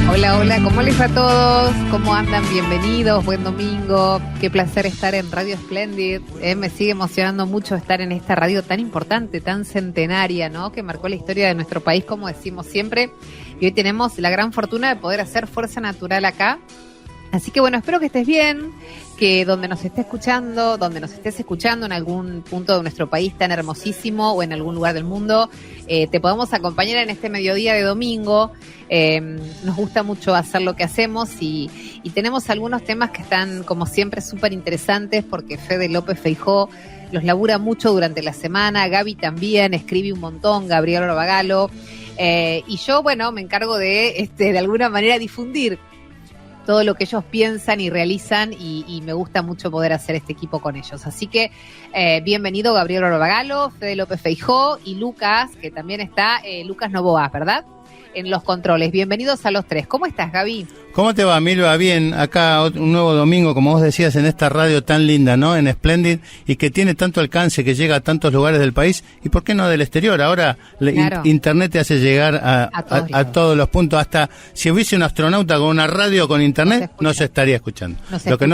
Hola, hola, ¿cómo les va a todos? ¿Cómo andan? Bienvenidos, buen domingo. Qué placer estar en Radio Splendid. Me sigue emocionando mucho estar en esta radio tan importante, tan centenaria, ¿no? Que marcó la historia de nuestro país, como decimos siempre. Y hoy tenemos la gran fortuna de poder hacer Fuerza Natural acá. Así que bueno, espero que estés bien, que donde nos estés escuchando en algún punto de nuestro país tan hermosísimo o en algún lugar del mundo, te podamos acompañar en este mediodía de domingo. Nos gusta mucho hacer lo que hacemos y tenemos algunos temas que están, como siempre, súper interesantes porque Fede López Feijó los labura mucho durante la semana, Gaby también escribe un montón, Gabriel Orbagalo, y yo, bueno, me encargo de alguna manera difundir todo lo que ellos piensan y realizan y me gusta mucho poder hacer este equipo con ellos. Así que bienvenido Gabriel Orbagalo, Fede López Feijó y Lucas, que también está, Lucas Novoa, ¿verdad? En los controles. Bienvenidos a los tres. ¿Cómo estás, Gaby? ¿Cómo te va, Milva? Bien, acá un nuevo domingo, como vos decías, en esta radio tan linda, ¿no? En Splendid, y que tiene tanto alcance, que llega a tantos lugares del país, y ¿por qué no del exterior? Ahora claro. Internet te hace llegar a todos los puntos, hasta si hubiese un astronauta con una radio con Internet, no se estaría escuchando. Lo que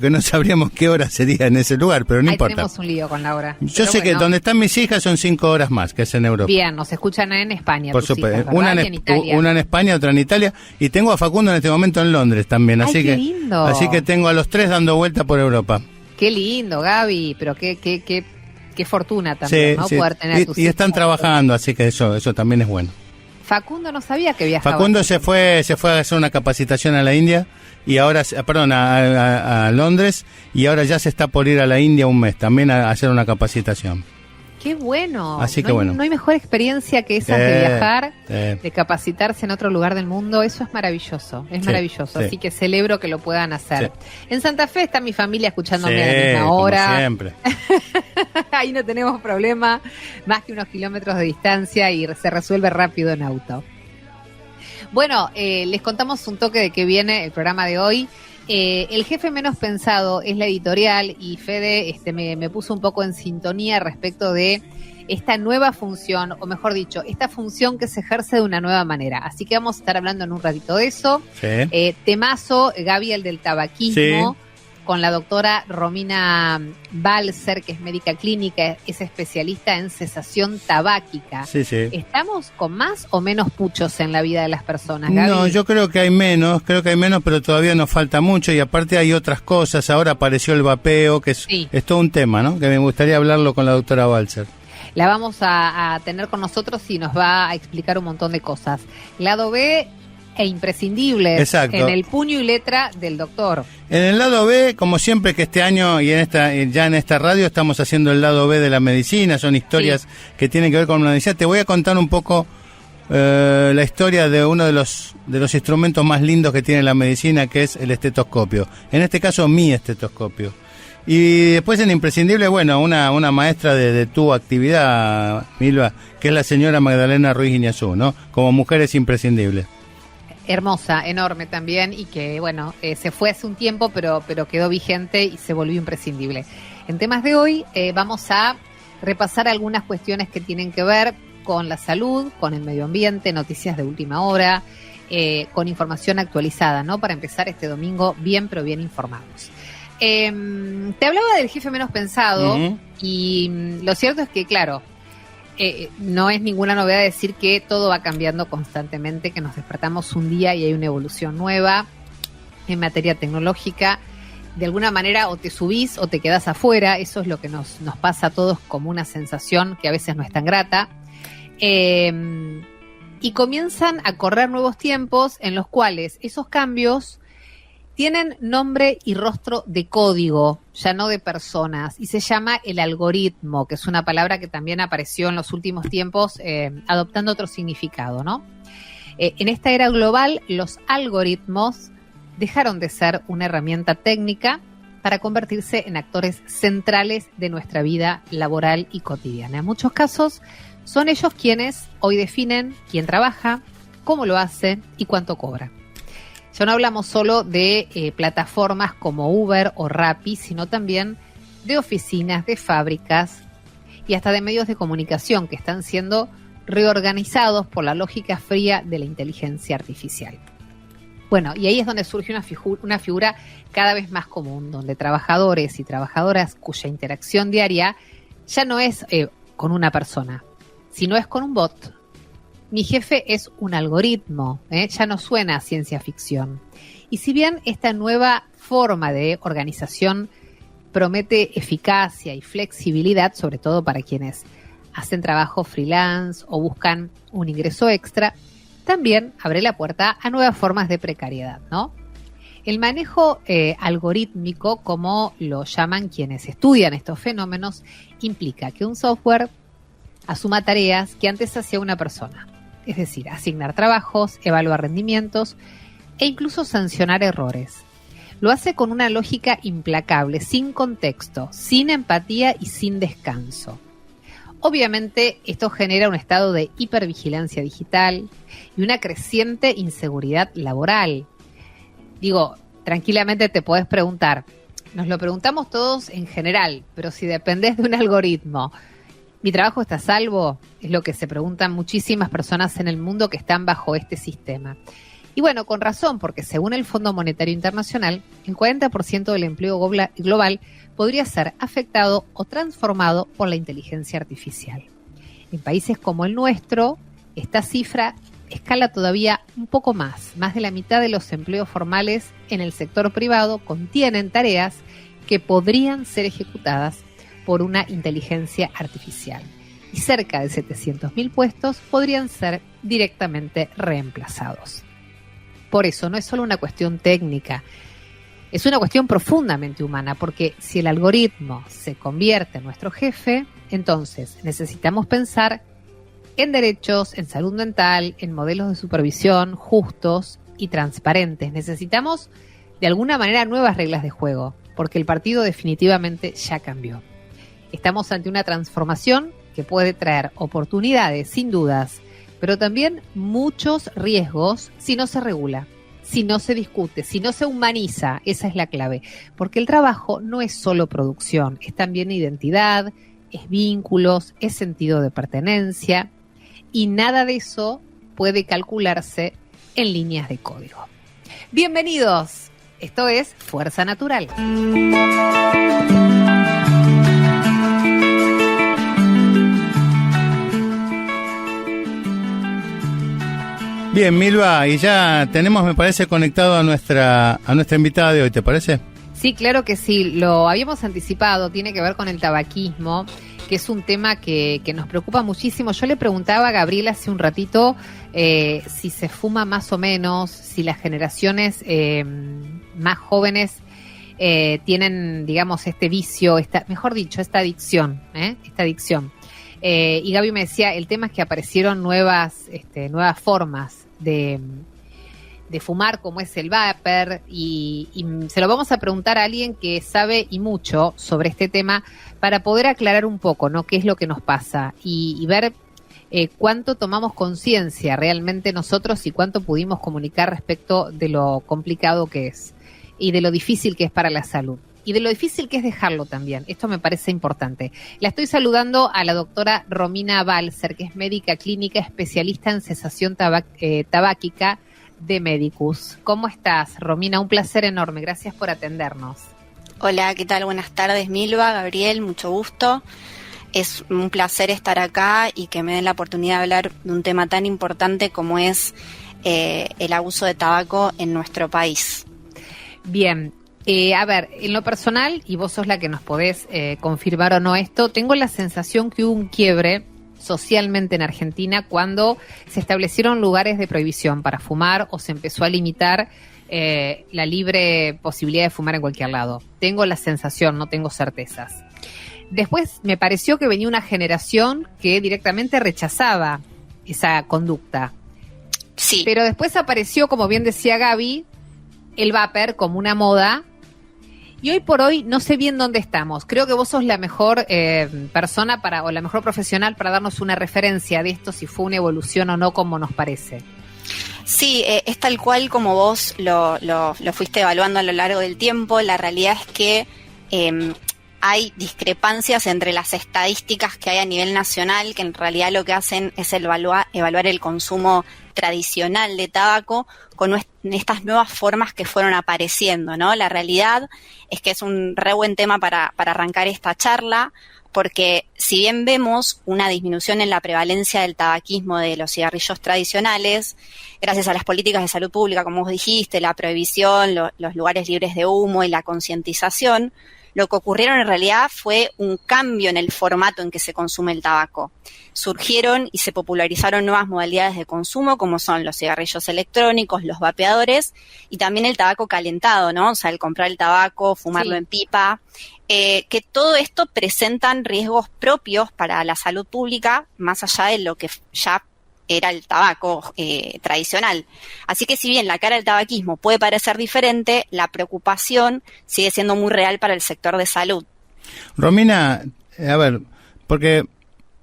no sabríamos qué hora sería en ese lugar, pero no importa. Tenemos un lío con la hora. Yo sé que donde están mis hijas son 5 horas más, que es en Europa. Bien, nos escuchan en España. Por supuesto, una en España, otra en Italia, y tengo a Facundo en este momento en Londres también, así que tengo a los tres dando vuelta por Europa. Qué lindo, Gaby, pero qué fortuna también, sí, ¿no? Sí. Poder tener tus y están trabajando, así que eso también es bueno. Facundo no sabía que viajaba. Facundo se fue a hacer una capacitación a la India y ahora, a Londres, y ahora ya se está por ir a la India un mes también a hacer una capacitación. ¡Qué bueno! Así que bueno. No hay mejor experiencia que esa de viajar, de capacitarse en otro lugar del mundo. Eso es maravilloso, maravilloso. Así que celebro que lo puedan hacer. Sí. En Santa Fe está mi familia escuchándome a la misma hora. Como siempre. Ahí no tenemos problema, más que unos kilómetros de distancia y se resuelve rápido en auto. Bueno, les contamos un toque de qué viene el programa de hoy. El jefe menos pensado es la editorial y Fede me puso un poco en sintonía respecto de esta nueva función, o mejor dicho, esta función que se ejerce de una nueva manera. Así que vamos a estar hablando en un ratito de eso. Sí. Temazo, Gaby, el del tabaquismo, sí, con la doctora Romina Balser, que es médica clínica, es especialista en cesación tabáquica. Sí, sí. ¿Estamos con más o menos puchos en la vida de las personas, Gaby? No, yo creo que hay menos, pero todavía nos falta mucho, y aparte hay otras cosas. Ahora apareció el vapeo, que es todo un tema, ¿no? Que me gustaría hablarlo con la doctora Balser. La vamos a tener con nosotros y nos va a explicar un montón de cosas. Lado B e imprescindibles. Exacto. En el puño y letra del doctor. En el lado B, como siempre que este año y ya en esta radio estamos haciendo el lado B de la medicina, son historias que tienen que ver con la medicina. Te voy a contar un poco la historia de uno de los instrumentos más lindos que tiene la medicina, que es el estetoscopio. En este caso, mi estetoscopio. Y después en imprescindible, bueno, una maestra de tu actividad, Milva, que es la señora Magdalena Ruiz Iñazú, ¿no? Como mujeres imprescindibles. Hermosa, enorme también, y que, bueno, se fue hace un tiempo, pero quedó vigente y se volvió imprescindible. En temas de hoy vamos a repasar algunas cuestiones que tienen que ver con la salud, con el medio ambiente, noticias de última hora, con información actualizada, ¿no? Para empezar este domingo bien, pero bien informados. Te hablaba del jefe menos pensado, y lo cierto es que, claro, no es ninguna novedad decir que todo va cambiando constantemente, que nos despertamos un día y hay una evolución nueva en materia tecnológica. De alguna manera o te subís o te quedás afuera. Eso es lo que nos pasa a todos, como una sensación que a veces no es tan grata. Y comienzan a correr nuevos tiempos en los cuales esos cambios tienen nombre y rostro de código, ya no de personas, y se llama el algoritmo, que es una palabra que también apareció en los últimos tiempos adoptando otro significado, ¿no? En esta era global, los algoritmos dejaron de ser una herramienta técnica para convertirse en actores centrales de nuestra vida laboral y cotidiana. En muchos casos, son ellos quienes hoy definen quién trabaja, cómo lo hace y cuánto cobra. Ya no hablamos solo de plataformas como Uber o Rappi, sino también de oficinas, de fábricas y hasta de medios de comunicación que están siendo reorganizados por la lógica fría de la inteligencia artificial. Bueno, y ahí es donde surge una figura cada vez más común, donde trabajadores y trabajadoras cuya interacción diaria ya no es con una persona, sino es con un bot. Mi jefe es un algoritmo, ya no suena a ciencia ficción. Y si bien esta nueva forma de organización promete eficacia y flexibilidad, sobre todo para quienes hacen trabajo freelance o buscan un ingreso extra, también abre la puerta a nuevas formas de precariedad, ¿no? El manejo algorítmico, como lo llaman quienes estudian estos fenómenos, implica que un software asuma tareas que antes hacía una persona, es decir, asignar trabajos, evaluar rendimientos e incluso sancionar errores. Lo hace con una lógica implacable, sin contexto, sin empatía y sin descanso. Obviamente, esto genera un estado de hipervigilancia digital y una creciente inseguridad laboral. Digo, tranquilamente te podés preguntar, nos lo preguntamos todos en general, pero si dependés de un algoritmo, ¿mi trabajo está a salvo? Es lo que se preguntan muchísimas personas en el mundo que están bajo este sistema. Y bueno, con razón, porque según el Fondo Monetario Internacional, el 40% del empleo global podría ser afectado o transformado por la inteligencia artificial. En países como el nuestro, esta cifra escala todavía un poco más. Más de la mitad de los empleos formales en el sector privado contienen tareas que podrían ser ejecutadas por una inteligencia artificial. Y cerca de 700.000 puestos podrían ser directamente reemplazados. Por eso no es solo una cuestión técnica, es una cuestión profundamente humana, porque si el algoritmo se convierte en nuestro jefe, entonces necesitamos pensar en derechos, en salud mental, en modelos de supervisión justos y transparentes. Necesitamos de alguna manera nuevas reglas de juego, porque el partido definitivamente ya cambió. Estamos ante una transformación que puede traer oportunidades, sin dudas, pero también muchos riesgos si no se regula, si no se discute, si no se humaniza. Esa es la clave, porque el trabajo no es solo producción, es también identidad, es vínculos, es sentido de pertenencia, y nada de eso puede calcularse en líneas de código. Bienvenidos, esto es Fuerza Natural. Bien, Milva, y ya tenemos, me parece, conectado a nuestra invitada de hoy, ¿te parece? Sí, claro que sí, lo habíamos anticipado, tiene que ver con el tabaquismo, que es un tema que nos preocupa muchísimo. Yo le preguntaba a Gabriela hace un ratito si se fuma más o menos, si las generaciones más jóvenes tienen, digamos, este vicio, mejor dicho, esta adicción. Y Gaby me decía, el tema es que aparecieron nuevas formas de fumar, como es el vapor, y se lo vamos a preguntar a alguien que sabe y mucho sobre este tema para poder aclarar un poco, ¿no?, qué es lo que nos pasa y ver cuánto tomamos conciencia realmente nosotros y cuánto pudimos comunicar respecto de lo complicado que es y de lo difícil que es para la salud. Y de lo difícil que es dejarlo también. Esto me parece importante. La estoy saludando a la doctora Romina Balcer, que es médica clínica especialista en cesación tabáquica de Medicus. ¿Cómo estás, Romina? Un placer enorme. Gracias por atendernos. Hola, ¿qué tal? Buenas tardes, Milva, Gabriel, mucho gusto. Es un placer estar acá y que me den la oportunidad de hablar de un tema tan importante como es el abuso de tabaco en nuestro país. Bien. A ver, en lo personal, y vos sos la que nos podés confirmar o no esto, tengo la sensación que hubo un quiebre socialmente en Argentina cuando se establecieron lugares de prohibición para fumar o se empezó a limitar la libre posibilidad de fumar en cualquier lado. Tengo la sensación, no tengo certezas. Después me pareció que venía una generación que directamente rechazaba esa conducta. Sí. Pero después apareció, como bien decía Gaby, el vapor como una moda. Y hoy por hoy no sé bien dónde estamos. Creo que vos sos la mejor persona o la mejor profesional para darnos una referencia de esto, si fue una evolución o no, como nos parece. Sí, es tal cual como vos lo fuiste evaluando a lo largo del tiempo. La realidad es que hay discrepancias entre las estadísticas que hay a nivel nacional, que en realidad lo que hacen es evaluar el consumo tradicional de tabaco con estas nuevas formas que fueron apareciendo, ¿no? La realidad es que es un re buen tema para arrancar esta charla, porque si bien vemos una disminución en la prevalencia del tabaquismo de los cigarrillos tradicionales, gracias a las políticas de salud pública, como vos dijiste, la prohibición, los lugares libres de humo y la concientización, lo que ocurrieron en realidad fue un cambio en el formato en que se consume el tabaco. Surgieron y se popularizaron nuevas modalidades de consumo, como son los cigarrillos electrónicos, los vapeadores y también el tabaco calentado, ¿no? O sea, el comprar el tabaco, fumarlo en pipa, que todo esto presentan riesgos propios para la salud pública, más allá de lo que ya era el tabaco tradicional. Así que si bien la cara del tabaquismo puede parecer diferente, la preocupación sigue siendo muy real para el sector de salud. Romina, a ver, porque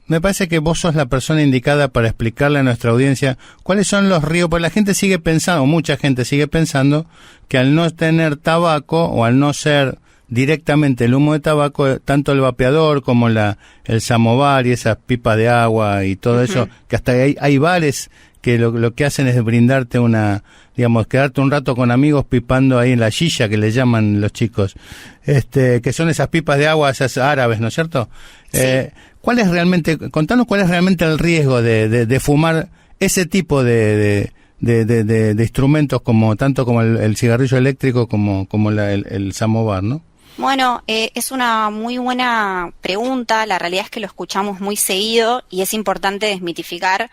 me parece que vos sos la persona indicada para explicarle a nuestra audiencia cuáles son los riesgos, porque la gente sigue pensando, mucha gente sigue pensando que al no tener tabaco o al no ser directamente el humo de tabaco, tanto el vapeador como el samovar y esas pipas de agua y todo eso, que hasta hay bares que lo que hacen es brindarte quedarte un rato con amigos pipando ahí en la silla, que le llaman los chicos, que son esas pipas de agua, esas árabes, ¿no es cierto? Sí. Contanos cuál es realmente el riesgo de fumar ese tipo de instrumentos, tanto como el cigarrillo eléctrico como el samovar, ¿no? Bueno, es una muy buena pregunta. La realidad es que lo escuchamos muy seguido y es importante desmitificar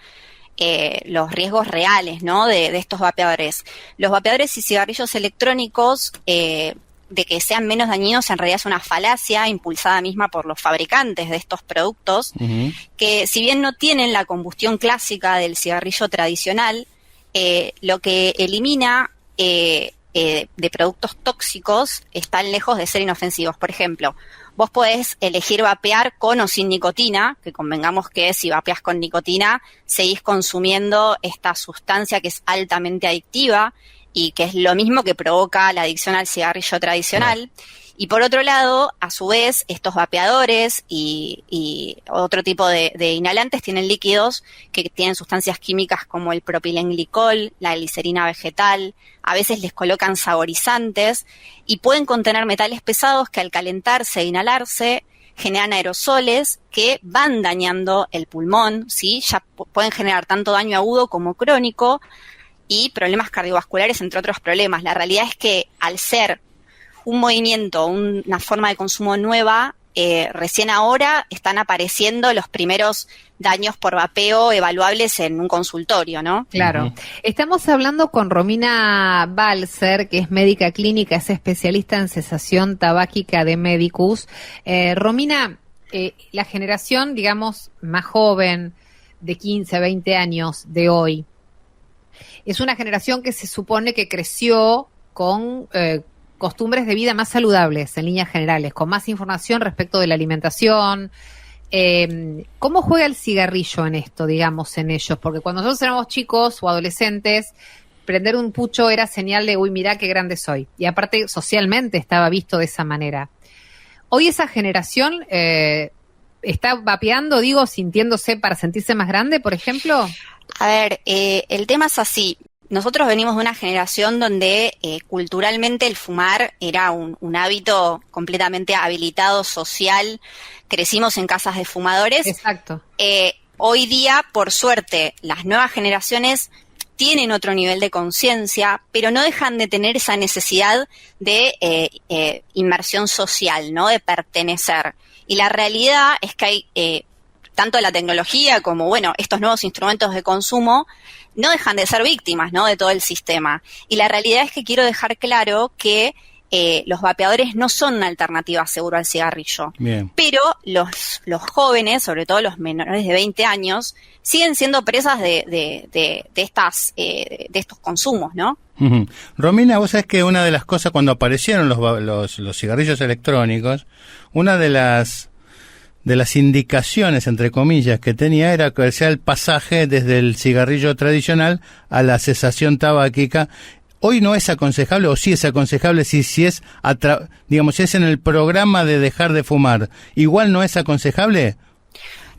los riesgos reales, ¿no? de estos vapeadores. Los vapeadores y cigarrillos electrónicos, de que sean menos dañinos, en realidad es una falacia impulsada misma por los fabricantes de estos productos, que si bien no tienen la combustión clásica del cigarrillo tradicional, lo que elimina de productos tóxicos están lejos de ser inofensivos. Por ejemplo, vos podés elegir vapear con o sin nicotina, que convengamos que si vapeas con nicotina, seguís consumiendo esta sustancia que es altamente adictiva y que es lo mismo que provoca la adicción al cigarrillo tradicional. Y por otro lado, a su vez, estos vapeadores y otro tipo de inhalantes tienen líquidos que tienen sustancias químicas como el propilenglicol, la glicerina vegetal, a veces les colocan saborizantes y pueden contener metales pesados que al calentarse e inhalarse generan aerosoles que van dañando el pulmón, ¿sí? Ya pueden generar tanto daño agudo como crónico y problemas cardiovasculares, entre otros problemas. La realidad es que al ser un movimiento, una forma de consumo nueva, recién ahora están apareciendo los primeros daños por vapeo evaluables en un consultorio, ¿no? Claro. Estamos hablando con Romina Balser, que es médica clínica, es especialista en cesación tabáquica de Medicus. Romina, la generación, digamos, más joven, de 15 a 20 años de hoy, es una generación que se supone que creció con costumbres de vida más saludables en líneas generales, con más información respecto de la alimentación. ¿Cómo juega el cigarrillo en esto, digamos, en ellos? Porque cuando nosotros éramos chicos o adolescentes, prender un pucho era señal de, uy, mirá qué grande soy. Y aparte, socialmente estaba visto de esa manera. Hoy esa generación está vapeando, digo, sintiéndose para sentirse más grande, por ejemplo. A ver, el tema es así. Nosotros venimos de una generación donde culturalmente el fumar era un hábito completamente habilitado, social. Crecimos en casas de fumadores. Exacto. Hoy día, por suerte, las nuevas generaciones tienen otro nivel de conciencia, pero no dejan de tener esa necesidad de inmersión social, ¿no? De pertenecer. Y la realidad es que hay tanto la tecnología como, bueno, estos nuevos instrumentos de consumo no dejan de ser víctimas, ¿no? De todo el sistema. Y la realidad es que quiero dejar claro que los vapeadores no son una alternativa segura al cigarrillo. Bien. Pero los jóvenes, sobre todo los menores de 20 años, siguen siendo presas de estos consumos, ¿no? Uh-huh. Romina, vos sabés que una de las cosas cuando aparecieron los cigarrillos electrónicos, una de las indicaciones, entre comillas, que tenía era que sea el pasaje desde el cigarrillo tradicional a la cesación tabáquica. hoy no es aconsejable, o sí es aconsejable si es, digamos, si es en el programa de dejar de fumar, igual no es aconsejable?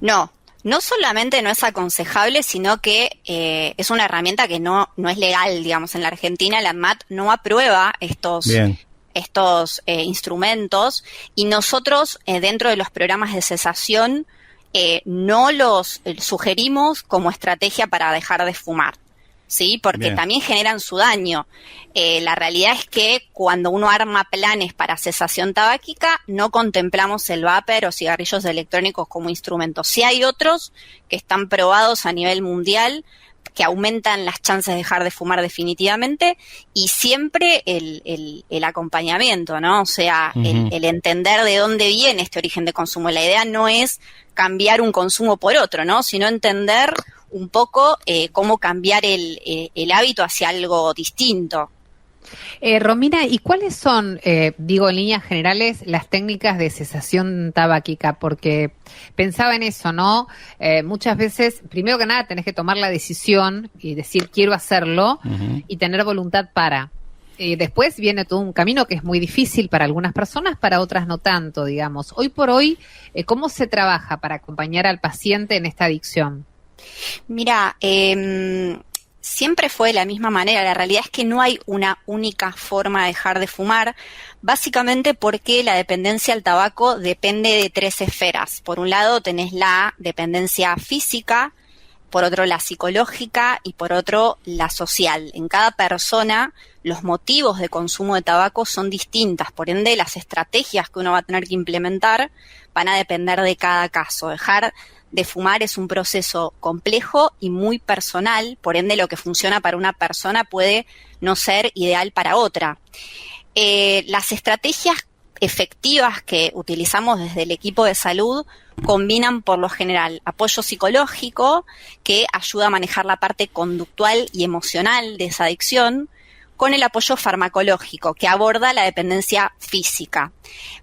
No. No solamente no es aconsejable, sino que es una herramienta que no es legal, digamos, en la Argentina. La ANMAT no aprueba estos instrumentos, y nosotros dentro de los programas de cesación no los sugerimos como estrategia para dejar de fumar, ¿sí? Porque también generan su daño. La realidad es que cuando uno arma planes para cesación tabáquica, no contemplamos el vapor o cigarrillos electrónicos como instrumentos. Sí hay otros que están probados a nivel mundial, que aumentan las chances de dejar de fumar definitivamente, y siempre el acompañamiento, ¿no? O sea, el entender de dónde viene este origen de consumo. La idea no es cambiar un consumo por otro, ¿no? Sino entender un poco cómo cambiar el hábito hacia algo distinto. Romina, ¿y cuáles son, en líneas generales, las técnicas de cesación tabáquica? Porque pensaba en eso, ¿no? Muchas veces, primero que nada, tenés que tomar la decisión y decir quiero hacerlo, y tener voluntad para. Después viene todo un camino que es muy difícil para algunas personas, para otras no tanto, digamos. Hoy por hoy, ¿cómo se trabaja para acompañar al paciente en esta adicción? Mira, siempre fue de la misma manera. La realidad es que no hay una única forma de dejar de fumar, básicamente porque la dependencia al tabaco depende de 3 esferas. Por un lado tenés la dependencia física, por otro la psicológica y por otro la social. En cada persona los motivos de consumo de tabaco son distintas, por ende las estrategias que uno va a tener que implementar van a depender de cada caso. Dejar de fumar es un proceso complejo y muy personal, por ende lo que funciona para una persona puede no ser ideal para otra. Las estrategias efectivas que utilizamos desde el equipo de salud combinan por lo general apoyo psicológico, que ayuda a manejar la parte conductual y emocional de esa adicción, con el apoyo farmacológico, que aborda la dependencia física.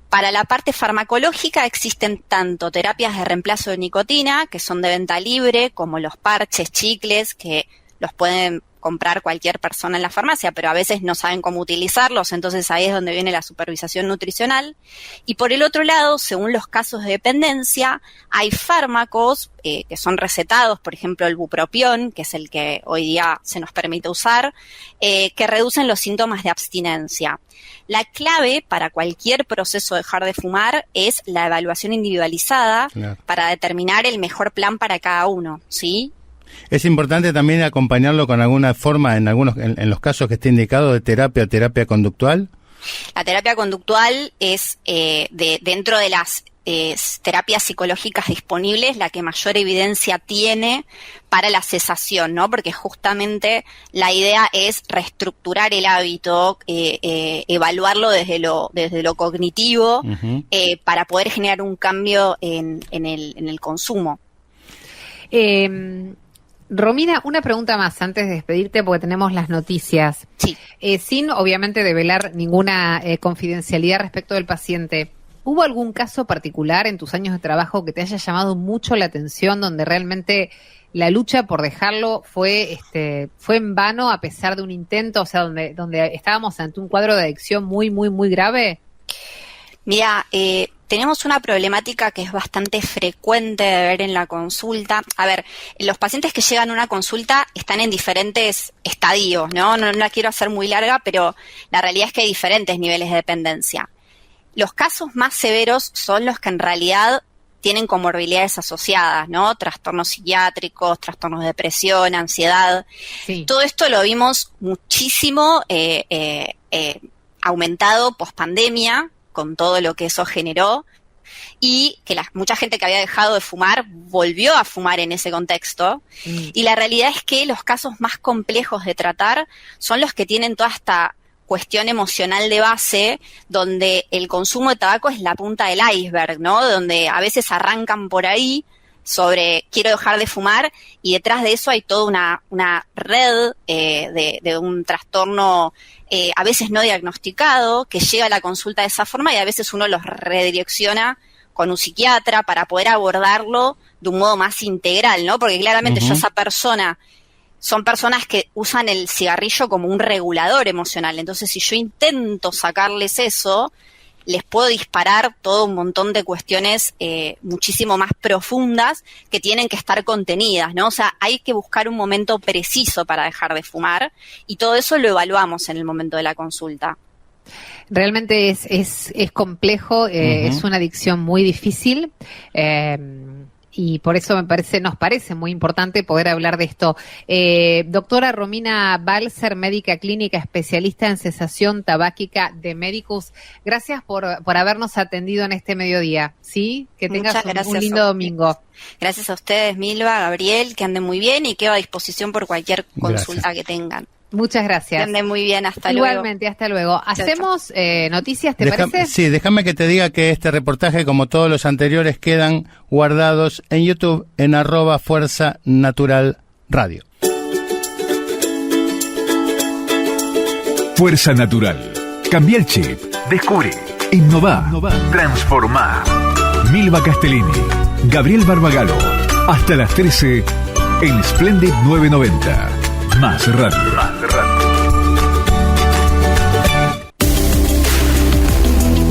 Para la parte farmacológica existen tanto terapias de reemplazo de nicotina, que son de venta libre, como los parches, chicles, que los pueden comprar cualquier persona en la farmacia, pero a veces no saben cómo utilizarlos, entonces ahí es donde viene la supervisación nutricional. Y por el otro lado, según los casos de dependencia, hay fármacos que son recetados, por ejemplo el bupropión, que es el que hoy día se nos permite usar, que reducen los síntomas de abstinencia. La clave para cualquier proceso de dejar de fumar es la evaluación individualizada, claro, para determinar el mejor plan para cada uno, ¿sí? Es importante también acompañarlo con alguna forma, en los casos que esté indicado, de terapia conductual. La terapia conductual es dentro de las terapias psicológicas disponibles la que mayor evidencia tiene para la cesación, ¿no? Porque justamente la idea es reestructurar el hábito, evaluarlo desde lo cognitivo, para poder generar un cambio en el consumo. Romina, una pregunta más antes de despedirte porque tenemos las noticias. Sí. Sin obviamente develar ninguna confidencialidad respecto del paciente, ¿hubo algún caso particular en tus años de trabajo que te haya llamado mucho la atención, donde realmente la lucha por dejarlo fue en vano a pesar de un intento, o sea, donde estábamos ante un cuadro de adicción muy, muy, muy grave? Mira, tenemos una problemática que es bastante frecuente de ver en la consulta. A ver, los pacientes que llegan a una consulta están en diferentes estadios, ¿no? No la quiero hacer muy larga, pero la realidad es que hay diferentes niveles de dependencia. Los casos más severos son los que en realidad tienen comorbilidades asociadas, ¿no? Trastornos psiquiátricos, trastornos de depresión, ansiedad. Sí. Todo esto lo vimos muchísimo aumentado pospandemia, con todo lo que eso generó, y que mucha gente que había dejado de fumar volvió a fumar en ese contexto. Y la realidad es que los casos más complejos de tratar son los que tienen toda esta cuestión emocional de base, donde el consumo de tabaco es la punta del iceberg, ¿no? Donde a veces arrancan por ahí sobre quiero dejar de fumar, y detrás de eso hay toda una red de un trastorno a veces no diagnosticado, que llega a la consulta de esa forma, y a veces uno los redirecciona con un psiquiatra para poder abordarlo de un modo más integral, ¿no? Porque claramente yo a esa persona son personas que usan el cigarrillo como un regulador emocional. Entonces, si yo intento sacarles eso, les puedo disparar todo un montón de cuestiones muchísimo más profundas que tienen que estar contenidas, ¿no? O sea, hay que buscar un momento preciso para dejar de fumar, y todo eso lo evaluamos en el momento de la consulta. Realmente es complejo, es una adicción muy difícil, y por eso nos parece muy importante poder hablar de esto. Doctora Romina Balser, médica clínica, especialista en cesación tabáquica de Medicus, gracias por habernos atendido en este mediodía, ¿sí? Que tengas un lindo domingo. Gracias a ustedes, Milva, Gabriel, que anden muy bien y quedo a disposición por cualquier consulta que tengan. Muchas gracias. Que anden muy bien, hasta luego. Igualmente, hasta luego. Hacemos noticias, ¿te parece? Sí, déjame que te diga que este reportaje, como todos los anteriores, quedan guardados en YouTube en @Fuerza Natural Radio. Fuerza Natural. Cambia el chip. Descubre. Innova. Transforma. Milva Castellini. Gabriel Barbagalo. Hasta las 13 en Splendid 990. Más radio.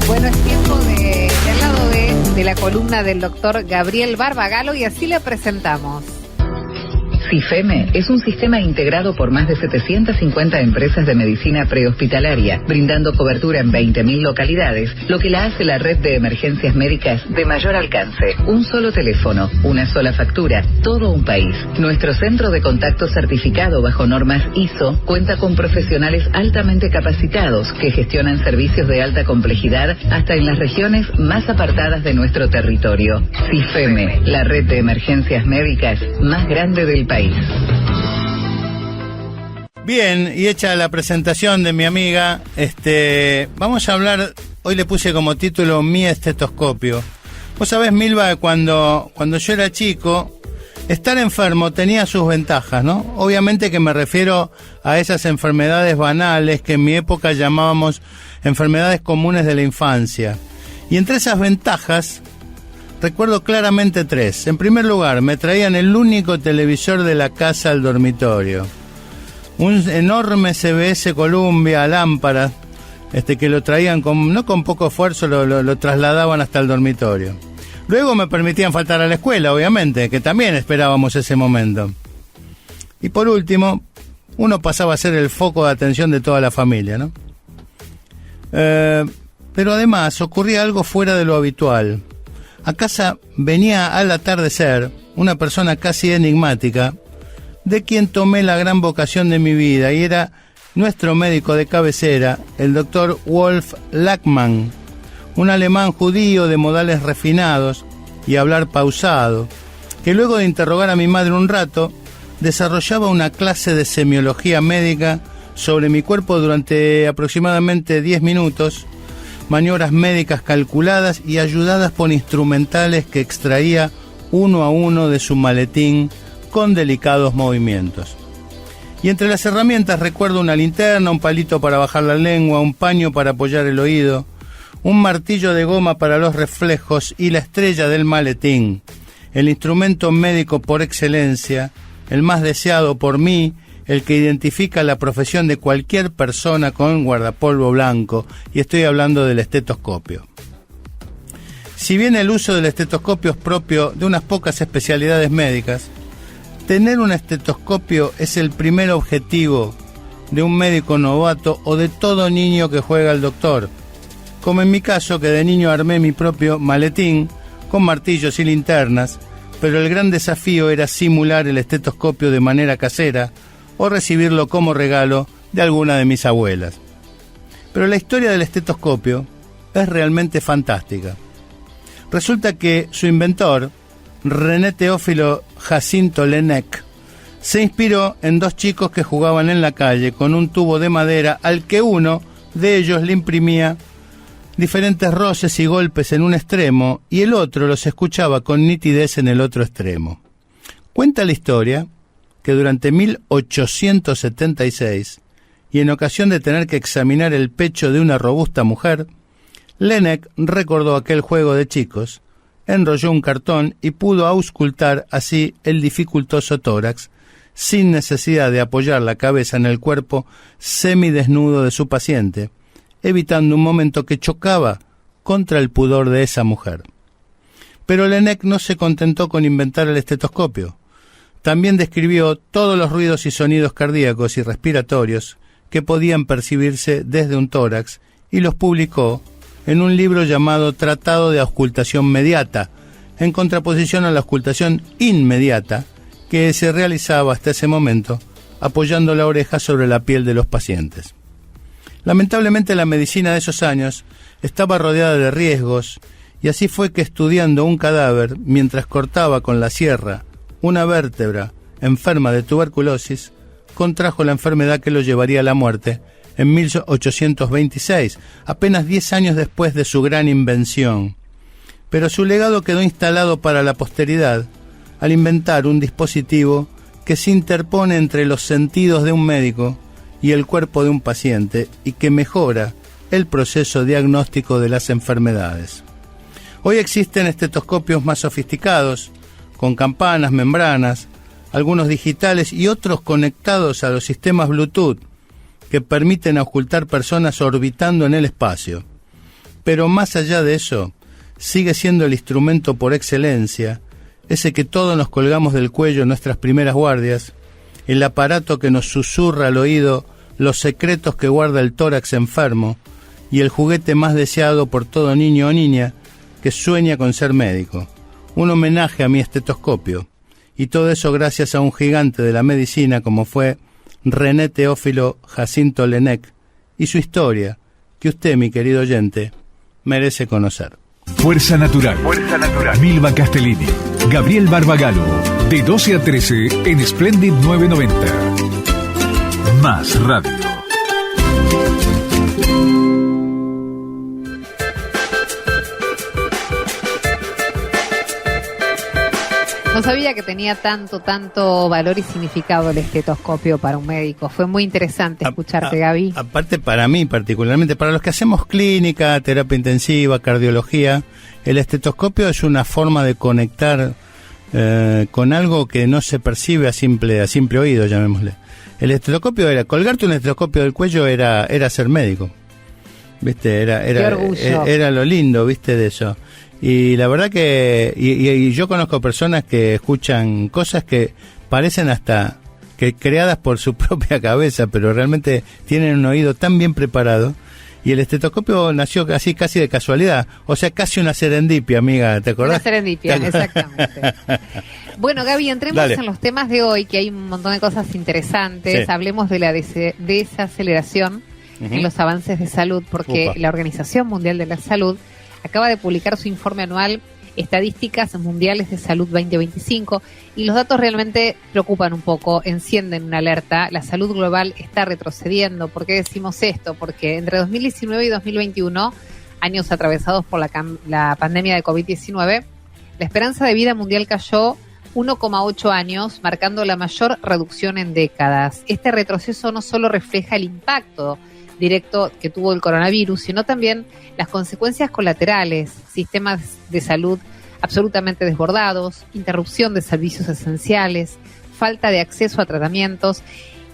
Bueno, es tiempo del lado de la columna del doctor Gabriel Barbagalo, y así le presentamos. CIFEME es un sistema integrado por más de 750 empresas de medicina prehospitalaria, brindando cobertura en 20.000 localidades, lo que la hace la red de emergencias médicas de mayor alcance. Un solo teléfono, una sola factura, todo un país. Nuestro centro de contacto certificado bajo normas ISO cuenta con profesionales altamente capacitados que gestionan servicios de alta complejidad hasta en las regiones más apartadas de nuestro territorio. CIFEME, la red de emergencias médicas más grande del país. Bien, y hecha la presentación de mi amiga, vamos a hablar, hoy le puse como título Mi estetoscopio. Vos sabés, Milva, cuando yo era chico, estar enfermo tenía sus ventajas, ¿no? Obviamente que me refiero a esas enfermedades banales que en mi época llamábamos enfermedades comunes de la infancia. Y entre esas ventajas recuerdo claramente 3. En primer lugar, me traían el único televisor de la casa al dormitorio. Un enorme CBS Columbia, lámpara, que lo traían no con poco esfuerzo, lo trasladaban hasta el dormitorio. Luego me permitían faltar a la escuela, obviamente, que también esperábamos ese momento. Y por último, uno pasaba a ser el foco de atención de toda la familia, ¿no? Pero además ocurría algo fuera de lo habitual. A casa venía al atardecer una persona casi enigmática, de quien tomé la gran vocación de mi vida, y era nuestro médico de cabecera, el doctor Wolf Lackmann, un alemán judío de modales refinados y hablar pausado, que luego de interrogar a mi madre un rato, desarrollaba una clase de semiología médica sobre mi cuerpo durante aproximadamente 10 minutos, maniobras médicas calculadas y ayudadas por instrumentales que extraía uno a uno de su maletín con delicados movimientos. Y entre las herramientas recuerdo una linterna, un palito para bajar la lengua, un paño para apoyar el oído, un martillo de goma para los reflejos y la estrella del maletín, el instrumento médico por excelencia, el más deseado por mí, el que identifica la profesión de cualquier persona con guardapolvo blanco, y estoy hablando del estetoscopio. Si bien el uso del estetoscopio es propio de unas pocas especialidades médicas, tener un estetoscopio es el primer objetivo de un médico novato o de todo niño que juega al doctor, como en mi caso, que de niño armé mi propio maletín con martillos y linternas, pero el gran desafío era simular el estetoscopio de manera casera o recibirlo como regalo de alguna de mis abuelas. Pero la historia del estetoscopio es realmente fantástica. Resulta que su inventor, René Teófilo Jacinto Laennec, se inspiró en 2 chicos que jugaban en la calle con un tubo de madera al que uno de ellos le imprimía diferentes roces y golpes en un extremo y el otro los escuchaba con nitidez en el otro extremo. Cuenta la historia que durante 1876, y en ocasión de tener que examinar el pecho de una robusta mujer, Laennec recordó aquel juego de chicos, enrolló un cartón y pudo auscultar así el dificultoso tórax, sin necesidad de apoyar la cabeza en el cuerpo semidesnudo de su paciente, evitando un momento que chocaba contra el pudor de esa mujer. Pero Laennec no se contentó con inventar el estetoscopio. También describió todos los ruidos y sonidos cardíacos y respiratorios que podían percibirse desde un tórax y los publicó en un libro llamado Tratado de Auscultación Mediata, en contraposición a la auscultación inmediata que se realizaba hasta ese momento apoyando la oreja sobre la piel de los pacientes. Lamentablemente la medicina de esos años estaba rodeada de riesgos y así fue que estudiando un cadáver mientras cortaba con la sierra una vértebra enferma de tuberculosis, contrajo la enfermedad que lo llevaría a la muerte en 1826, apenas 10 años después de su gran invención. Pero su legado quedó instalado para la posteridad al inventar un dispositivo que se interpone entre los sentidos de un médico y el cuerpo de un paciente y que mejora el proceso diagnóstico de las enfermedades. Hoy existen estetoscopios más sofisticados, con campanas, membranas, algunos digitales y otros conectados a los sistemas Bluetooth que permiten auscultar personas orbitando en el espacio. Pero más allá de eso, sigue siendo el instrumento por excelencia, ese que todos nos colgamos del cuello en nuestras primeras guardias, el aparato que nos susurra al oído los secretos que guarda el tórax enfermo y el juguete más deseado por todo niño o niña que sueña con ser médico. Un homenaje a mi estetoscopio. Y todo eso gracias a un gigante de la medicina como fue René Teófilo Jacinto Laennec y su historia, que usted, mi querido oyente, merece conocer. Fuerza Natural. Milva Castellini, Gabriel Barbagallo, de 12 a 13 en Splendid 990. Más Radio. No sabía que tenía tanto valor y significado el estetoscopio para un médico. Fue muy interesante escucharte, Gaby. Aparte, para mí particularmente, para los que hacemos clínica, terapia intensiva, cardiología, el estetoscopio es una forma de conectar con algo que no se percibe a simple oído, llamémosle. El estetoscopio colgarte un estetoscopio del cuello era ser médico. ¿Viste? Era lo lindo, ¿viste? De eso. Y la verdad que y yo conozco personas que escuchan cosas que parecen hasta que creadas por su propia cabeza, pero realmente tienen un oído tan bien preparado. Y el estetoscopio nació así casi de casualidad, o sea, casi una serendipia, amiga, ¿te acordás? Una serendipia, exactamente. Bueno, Gaby, entremos en los temas de hoy, que hay un montón de cosas interesantes. Sí. Hablemos de la desaceleración en los avances de salud, porque la Organización Mundial de la Salud acaba de publicar su informe anual Estadísticas Mundiales de Salud 2025 y los datos realmente preocupan un poco, encienden una alerta. La salud global está retrocediendo. ¿Por qué decimos esto? Porque entre 2019 y 2021, años atravesados por la pandemia de COVID-19, la esperanza de vida mundial cayó 1,8 años, marcando la mayor reducción en décadas. Este retroceso no solo refleja el impacto directo que tuvo el coronavirus, sino también las consecuencias colaterales, sistemas de salud absolutamente desbordados, interrupción de servicios esenciales, falta de acceso a tratamientos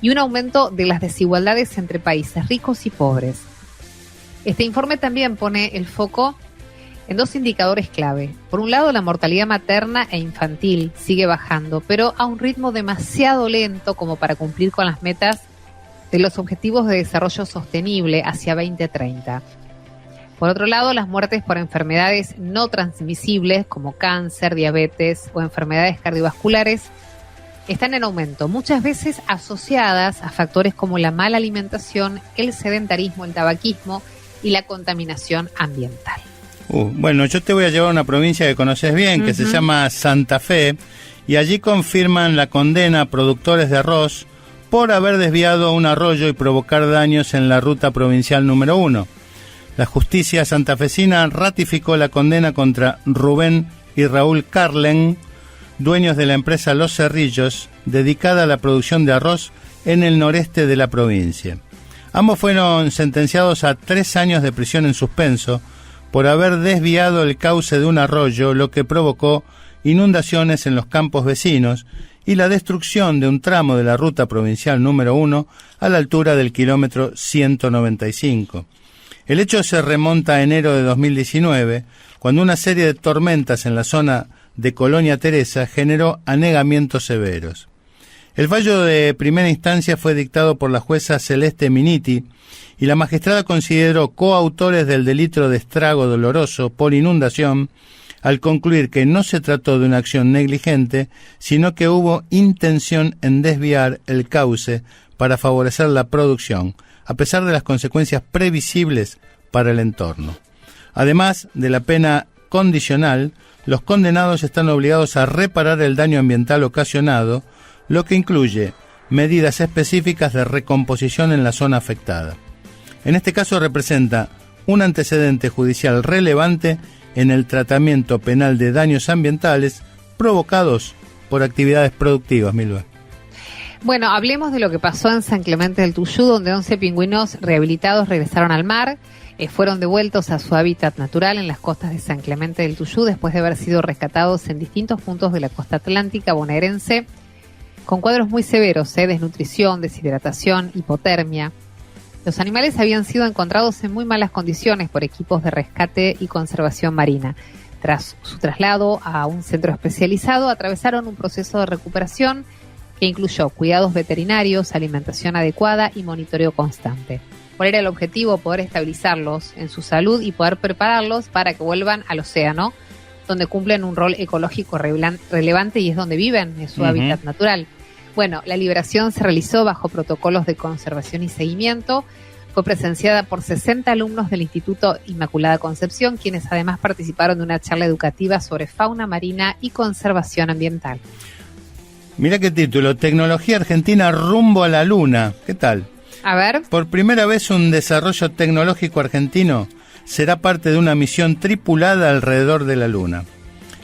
y un aumento de las desigualdades entre países ricos y pobres. Este informe también pone el foco en dos indicadores clave. Por un lado, la mortalidad materna e infantil sigue bajando, pero a un ritmo demasiado lento como para cumplir con las metas de los Objetivos de Desarrollo Sostenible hacia 2030. Por otro lado, las muertes por enfermedades no transmisibles como cáncer, diabetes o enfermedades cardiovasculares están en aumento, muchas veces asociadas a factores como la mala alimentación, el sedentarismo, el tabaquismo y la contaminación ambiental. Bueno, yo te voy a llevar a una provincia que conoces bien, que se llama Santa Fe, y allí confirman la condena a productores de arroz por haber desviado un arroyo y provocar daños en la ruta provincial número 1. La justicia santafesina ratificó la condena contra Rubén y Raúl Carlen, dueños de la empresa Los Cerrillos, dedicada a la producción de arroz en el noreste de la provincia. Ambos fueron sentenciados a 3 años de prisión en suspenso por haber desviado el cauce de un arroyo, lo que provocó inundaciones en los campos vecinos y la destrucción de un tramo de la ruta provincial número 1 a la altura del kilómetro 195. El hecho se remonta a enero de 2019, cuando una serie de tormentas en la zona de Colonia Teresa generó anegamientos severos. El fallo de primera instancia fue dictado por la jueza Celeste Miniti y la magistrada consideró coautores del delito de estrago doloroso por inundación al concluir que no se trató de una acción negligente, sino que hubo intención en desviar el cauce para favorecer la producción, a pesar de las consecuencias previsibles para el entorno. Además de la pena condicional, los condenados están obligados a reparar el daño ambiental ocasionado, lo que incluye medidas específicas de recomposición en la zona afectada. En este caso representa un antecedente judicial relevante en el tratamiento penal de daños ambientales provocados por actividades productivas, Milva. Bueno, hablemos de lo que pasó en San Clemente del Tuyú, donde 11 pingüinos rehabilitados regresaron al mar, fueron devueltos a su hábitat natural en las costas de San Clemente del Tuyú después de haber sido rescatados en distintos puntos de la costa atlántica bonaerense con cuadros muy severos, desnutrición, deshidratación, hipotermia. Los animales habían sido encontrados en muy malas condiciones por equipos de rescate y conservación marina. Tras su traslado a un centro especializado, atravesaron un proceso de recuperación que incluyó cuidados veterinarios, alimentación adecuada y monitoreo constante. ¿Cuál era el objetivo? Poder estabilizarlos en su salud y poder prepararlos para que vuelvan al océano, donde cumplen un rol ecológico relevante y es donde viven, en su hábitat natural. Bueno, la liberación se realizó bajo protocolos de conservación y seguimiento. Fue presenciada por 60 alumnos del Instituto Inmaculada Concepción, quienes además participaron de una charla educativa sobre fauna marina y conservación ambiental. Mira qué título, Tecnología Argentina rumbo a la Luna. ¿Qué tal? A ver. Por primera vez un desarrollo tecnológico argentino será parte de una misión tripulada alrededor de la Luna.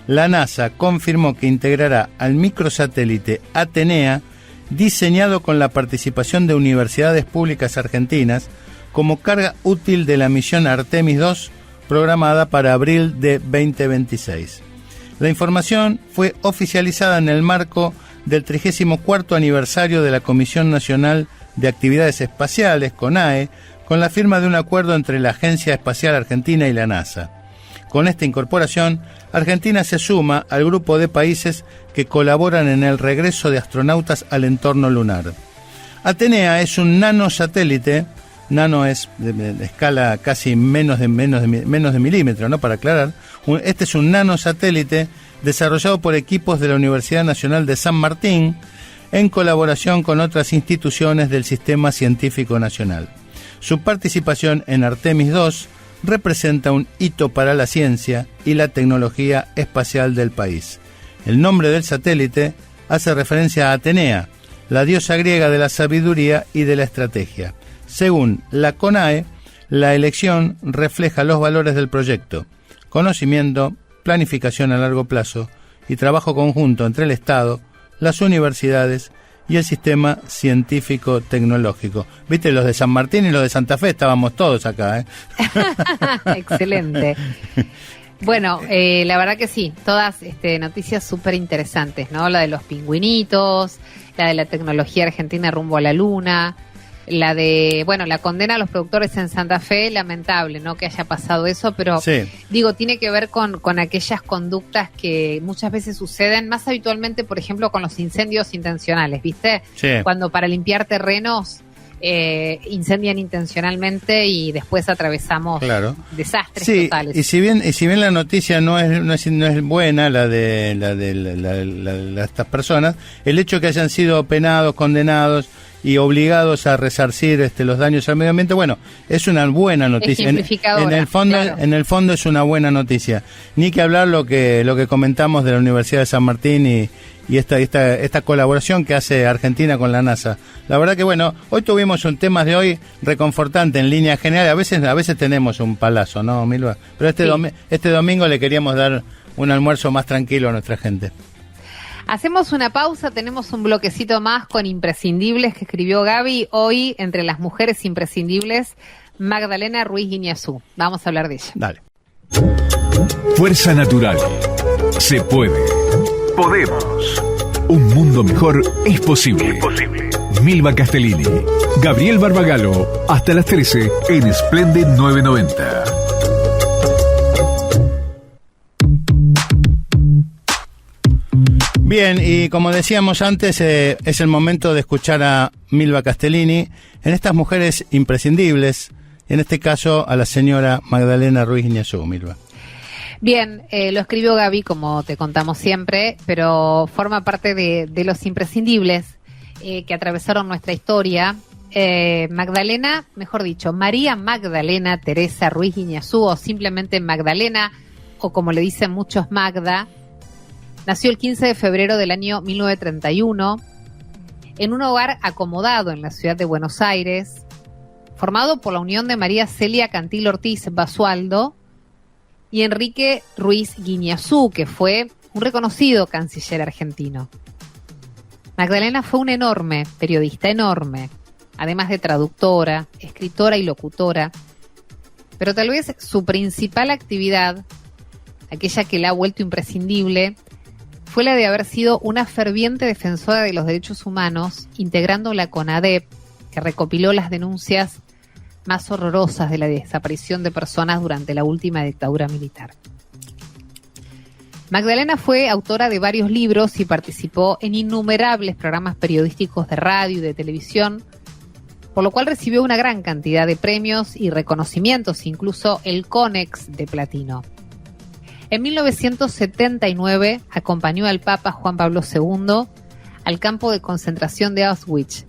La NASA confirmó que integrará al microsatélite Atenea, diseñado con la participación de universidades públicas argentinas, como carga útil de la misión Artemis II, programada para abril de 2026. La información fue oficializada en el marco del 34º aniversario de la Comisión Nacional de Actividades Espaciales, CONAE, con la firma de un acuerdo entre la Agencia Espacial Argentina y la NASA. Con esta incorporación, Argentina se suma al grupo de países que colaboran en el regreso de astronautas al entorno lunar. Atenea es un nanosatélite, nano es de escala casi menos de milímetro, ¿no? Para aclarar, este es un nanosatélite desarrollado por equipos de la Universidad Nacional de San Martín en colaboración con otras instituciones del Sistema Científico Nacional. Su participación en Artemis II representa un hito para la ciencia y la tecnología espacial del país. El nombre del satélite hace referencia a Atenea, la diosa griega de la sabiduría y de la estrategia. Según la CONAE, la elección refleja los valores del proyecto: conocimiento, planificación a largo plazo y trabajo conjunto entre el Estado, las universidades y el sistema científico-tecnológico. ¿Viste? Los de San Martín y los de Santa Fe estábamos todos acá, ¿eh? Excelente. Bueno, la verdad que sí, todas noticias súper interesantes, ¿no? La de los pingüinitos, la de la tecnología argentina rumbo a la Luna, la de, bueno, la condena a los productores en Santa Fe, lamentable, ¿no? Que haya pasado eso, pero sí, digo, tiene que ver con aquellas conductas que muchas veces suceden, más habitualmente, por ejemplo, con los incendios intencionales, ¿viste? Sí. Cuando para limpiar terrenos incendian intencionalmente y después atravesamos desastres totales. Y si bien la noticia no es buena, la de estas personas, el hecho que hayan sido penados, condenados y obligados a resarcir los daños al medio ambiente, bueno, es una buena noticia. En el fondo es una buena noticia. Ni que hablar lo que comentamos de la Universidad de San Martín y esta colaboración que hace Argentina con la NASA. La verdad que bueno, hoy tuvimos un tema de hoy reconfortante en línea general. A veces tenemos un palazo, ¿no, Milva? Pero este domingo le queríamos dar un almuerzo más tranquilo a nuestra gente. Hacemos una pausa, tenemos un bloquecito más con imprescindibles que escribió Gaby. Hoy, entre las mujeres imprescindibles, Magdalena Ruiz Guiñazú. Vamos a hablar de ella. Dale. Fuerza Natural. Se puede. Podemos. Un mundo mejor es posible. Milva Castellini, Gabriel Barbagallo, hasta las 13 en Splendid 990. Bien, y como decíamos antes, es el momento de escuchar a Milva Castellini en estas mujeres imprescindibles, en este caso a la señora Magdalena Ruiz Guiñazú. Milva. Bien, lo escribió Gaby, como te contamos siempre, pero forma parte de los imprescindibles que atravesaron nuestra historia. Magdalena, mejor dicho, María Magdalena Teresa Ruiz Guiñazú, o simplemente Magdalena, o como le dicen muchos, Magda, nació el 15 de febrero del año 1931 en un hogar acomodado en la ciudad de Buenos Aires, formado por la unión de María Celia Cantil Ortiz Basualdo y Enrique Ruiz Guiñazú, que fue un reconocido canciller argentino. Magdalena fue una enorme periodista, enorme, además de traductora, escritora y locutora, pero tal vez su principal actividad, aquella que la ha vuelto imprescindible, fue la de haber sido una ferviente defensora de los derechos humanos, integrando la CONADEP, que recopiló las denuncias más horrorosas de la desaparición de personas durante la última dictadura militar. Magdalena fue autora de varios libros y participó en innumerables programas periodísticos de radio y de televisión, por lo cual recibió una gran cantidad de premios y reconocimientos, incluso el Conex de platino. En 1979 acompañó al Papa Juan Pablo II al campo de concentración de Auschwitz,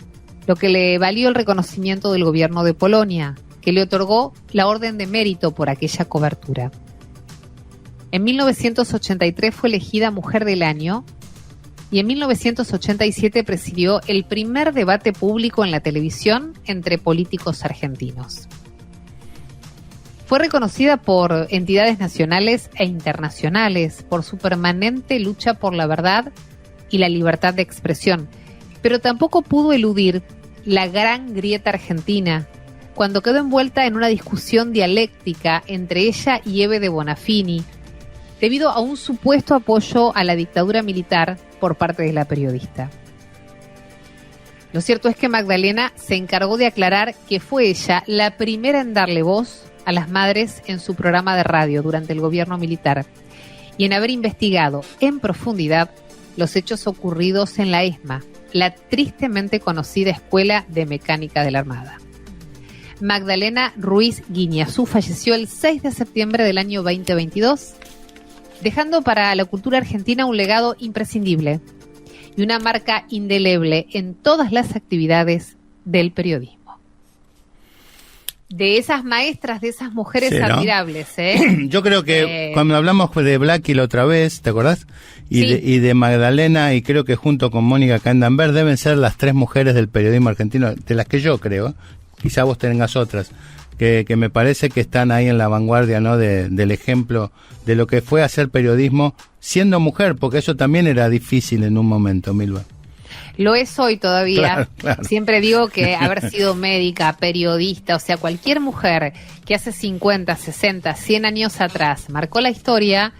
lo que le valió el reconocimiento del gobierno de Polonia, que le otorgó la Orden de Mérito por aquella cobertura. En 1983 fue elegida Mujer del Año y en 1987 presidió el primer debate público en la televisión entre políticos argentinos. Fue reconocida por entidades nacionales e internacionales por su permanente lucha por la verdad y la libertad de expresión, pero tampoco pudo eludir la gran grieta argentina cuando quedó envuelta en una discusión dialéctica entre ella y Eve de Bonafini, debido a un supuesto apoyo a la dictadura militar por parte de la periodista. Lo cierto es que Magdalena se encargó de aclarar que fue ella la primera en darle voz a las madres en su programa de radio durante el gobierno militar y en haber investigado en profundidad los hechos ocurridos en la ESMA, la tristemente conocida Escuela de Mecánica de la Armada. Magdalena Ruiz Guiñazú falleció el 6 de septiembre del año 2022, dejando para la cultura argentina un legado imprescindible y una marca indeleble en todas las actividades del periodismo. De esas maestras, de esas mujeres sí, ¿no? Admirables, Yo creo que cuando hablamos de Blackie la otra vez, ¿te acordás? Y de Magdalena, y creo que junto con Mónica Candanver deben ser las tres mujeres del periodismo argentino, de las que yo creo, quizá vos tengas otras, que me parece que están ahí en la vanguardia, ¿no? Del ejemplo de lo que fue hacer periodismo siendo mujer, porque eso también era difícil en un momento, Milva. Lo es hoy todavía. Claro. Siempre digo que haber sido médica, periodista, o sea, cualquier mujer que hace 50, 60, 100 años atrás marcó la historia,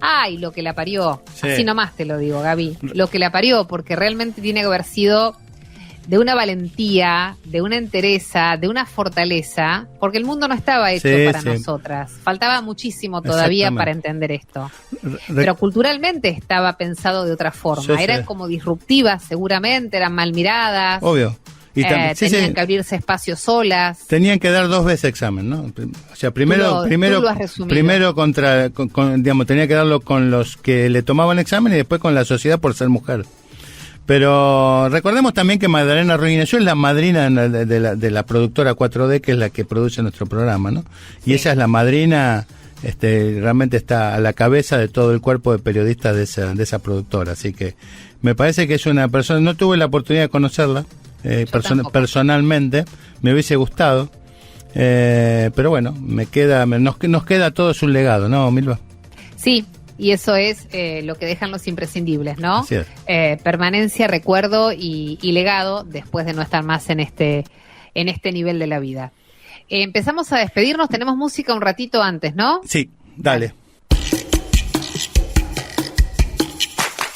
¡ay, lo que la parió! Sí. Así nomás te lo digo, Gaby. Lo que la parió, porque realmente tiene que haber sido de una valentía, de una entereza, de una fortaleza, porque el mundo no estaba hecho para nosotras. Faltaba muchísimo todavía para entender esto. Pero culturalmente estaba pensado de otra forma. Eran como disruptivas seguramente, eran mal miradas. Obvio. Y tenían que abrirse espacios solas. Tenían que dar 2 veces examen, ¿no? O sea, primero digamos, tenía que darlo con los que le tomaban examen y después con la sociedad por ser mujer. Pero recordemos también que Magdalena Ruiz Guiñazú es la madrina de la productora 4D, que es la que produce nuestro programa, ¿no? Y ella es la madrina, realmente está a la cabeza de todo el cuerpo de periodistas de esa productora. Así que me parece que es una persona, no tuve la oportunidad de conocerla personalmente, me hubiese gustado, pero bueno, nos queda a todos un legado, ¿no, Milva? Sí. Y eso es lo que dejan los imprescindibles, ¿no? Permanencia, recuerdo y legado después de no estar más en este nivel de la vida. Empezamos a despedirnos, tenemos música un ratito antes, ¿no? Sí, dale.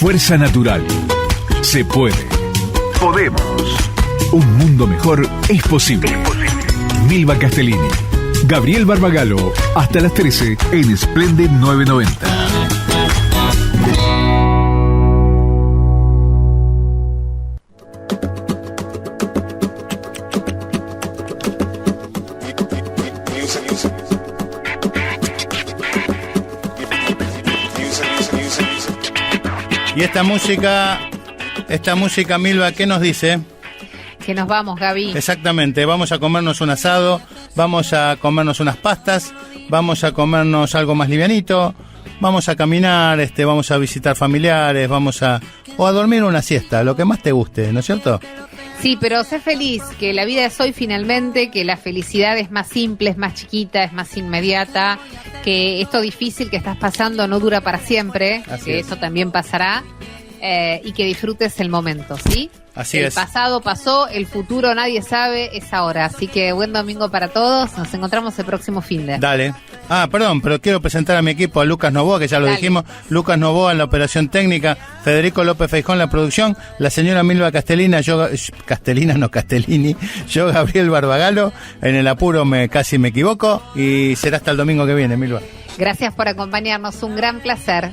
Fuerza Natural, Se puede. Podemos. Un mundo mejor es posible. Milva Castellini, Gabriel Barbagallo, hasta las 13 en Splendid 990. Y esta música, Milva, ¿qué nos dice? Que nos vamos, Gaby. Exactamente, vamos a comernos un asado, vamos a comernos unas pastas, vamos a comernos algo más livianito, vamos a caminar, vamos a visitar familiares, o a dormir una siesta, lo que más te guste, ¿no es cierto? Sí, pero sé feliz, que la vida es hoy finalmente, que la felicidad es más simple, es más chiquita, es más inmediata, que esto difícil que estás pasando no dura para siempre, Así que es. eso también pasará, y que disfrutes el momento, ¿sí? Así el es. pasado pasó, el futuro nadie sabe, es ahora. Así que buen domingo para todos, nos encontramos el próximo finde. Dale. Perdón, pero quiero presentar a mi equipo, a Lucas Novoa, que ya lo Dale. dijimos. Lucas Novoa en la operación técnica, Federico López Feijón en la producción, la señora Milva Castellini, yo Gabriel Barbagallo. En el apuro casi me equivoco y será hasta el domingo que viene, Milva. Gracias por acompañarnos, un gran placer.